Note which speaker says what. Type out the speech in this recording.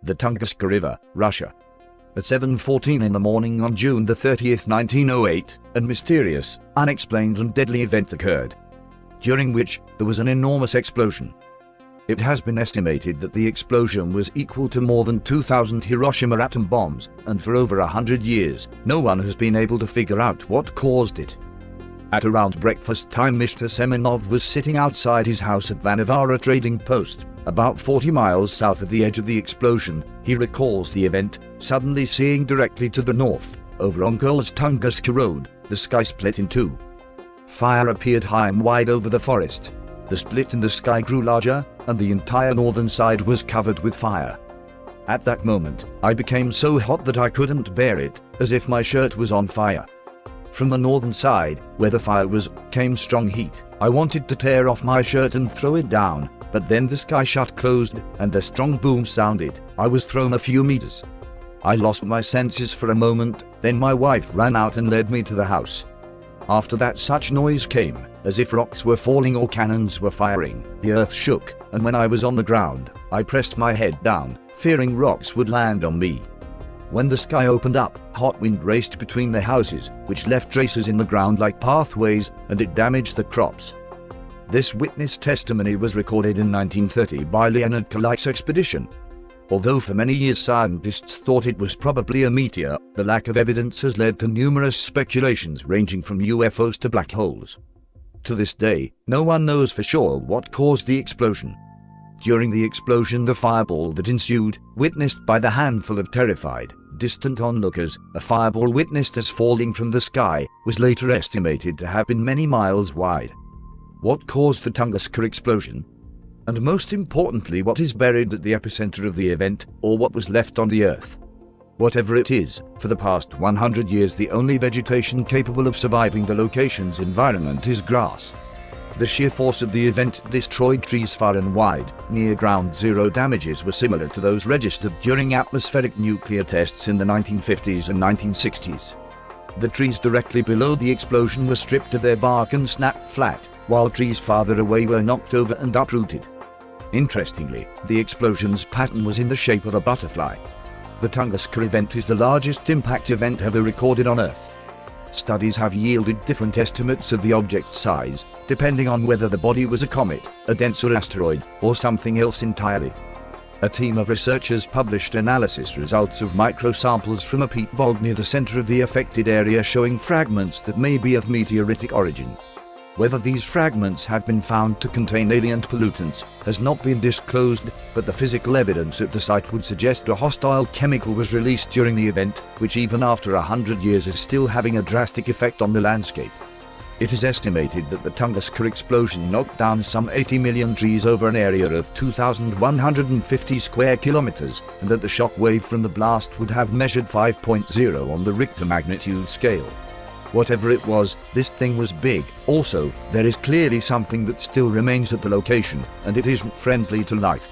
Speaker 1: the Tunguska River, Russia. At 7:14 in the morning on June the 30th, 1908, a mysterious, unexplained and deadly event occurred, during which there was an enormous explosion. It has been estimated that the explosion was equal to more than 2,000 Hiroshima atom bombs, and for over 100 years, no one has been able to figure out what caused it. At around breakfast time, Mr. Semenov was sitting outside his house at Vanavara Trading Post, about 40 miles south of the edge of the explosion. He recalls the event, suddenly seeing directly to the north, over on Kohl's Tunguska Road, the sky split in two. Fire appeared high and wide over the forest. The split in the sky grew larger, and the entire northern side was covered with fire. At that moment, I became so hot that I couldn't bear it, as if my shirt was on fire. From the northern side, where the fire was, came strong heat. I wanted to tear off my shirt and throw it down, but then the sky shut closed, and a strong boom sounded. I was thrown a few meters. I lost my senses for a moment, then my wife ran out and led me to the house. After that, such noise came, as if rocks were falling or cannons were firing. The earth shook, and when I was on the ground, I pressed my head down, fearing rocks would land on me. When the sky opened up, hot wind raced between the houses, which left traces in the ground like pathways, and it damaged the crops. This witness testimony was recorded in 1930 by Leonid Kulik's expedition. Although for many years scientists thought it was probably a meteor, the lack of evidence has led to numerous speculations ranging from UFOs to black holes. To this day, no one knows for sure what caused the explosion. During the explosion, the fireball that ensued, witnessed by the handful of terrified, distant onlookers, a fireball witnessed as falling from the sky, was later estimated to have been many miles wide. What caused the Tunguska explosion? And most importantly, what is buried at the epicenter of the event, or what was left on the earth? Whatever it is, for the past 100 years the only vegetation capable of surviving the location's environment is grass. The sheer force of the event destroyed trees far and wide. Near ground zero damages were similar to those registered during atmospheric nuclear tests in the 1950s and 1960s. The trees directly below the explosion were stripped of their bark and snapped flat, while trees farther away were knocked over and uprooted. Interestingly, the explosion's pattern was in the shape of a butterfly. The Tunguska event is the largest impact event ever recorded on Earth. Studies have yielded different estimates of the object's size, depending on whether the body was a comet, a denser asteroid, or something else entirely. A team of researchers published analysis results of microsamples from a peat bog near the center of the affected area showing fragments that may be of meteoritic origin. Whether these fragments have been found to contain alien pollutants has not been disclosed, but the physical evidence at the site would suggest a hostile chemical was released during the event, which even after 100 years is still having a drastic effect on the landscape. It is estimated that the Tunguska explosion knocked down some 80 million trees over an area of 2,150 square kilometers, and that the shock wave from the blast would have measured 5.0 on the Richter magnitude scale. Whatever it was, this thing was big. Also, there is clearly something that still remains at the location, and it isn't friendly to life.